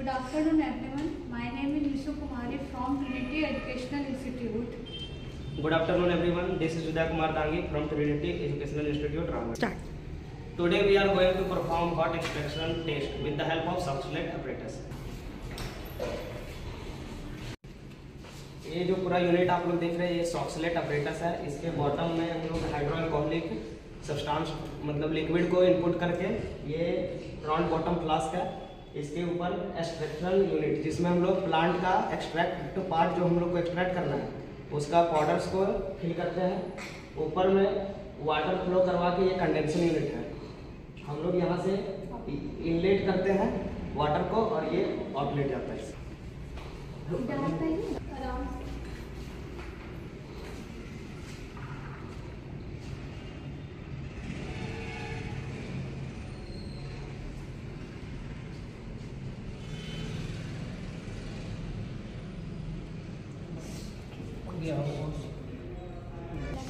Good afternoon everyone. My name is Nishu Kumari from Trinity Educational Institute. Good afternoon everyone. This is Udaya Kumar Dangi from Trinity Educational Institute, Ramagh. Start. Today we are going to perform hot extraction test with the help of Soxhlet apparatus. ये जो पूरा unit आप लोग देख रहे हैं ये Soxhlet apparatus है. इसके बॉटम में हम लोग हाइड्रोअल्कोहलिक सब्सटेंस मतलब लिक्विड को इनपुट करके ये राउंड बॉटम फ्लास्क है. इसके ऊपर एक्सट्रैक्शन यूनिट जिसमें हम लोग प्लांट का एक्सट्रैक्ट पार्ट जो हम लोग को एक्सट्रैक्ट करना है उसका पाउडर्स को फिल करते हैं. ऊपर में वाटर फ्लो करवा के ये कंडेंसर यूनिट है. हम लोग यहाँ से इनलेट करते हैं वाटर को और ये आउटलेट जाता है.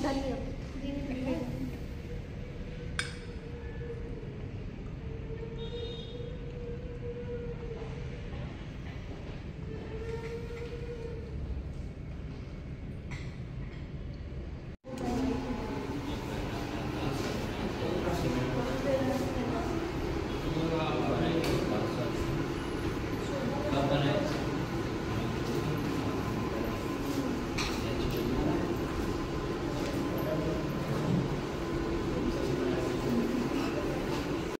धन्यवाद.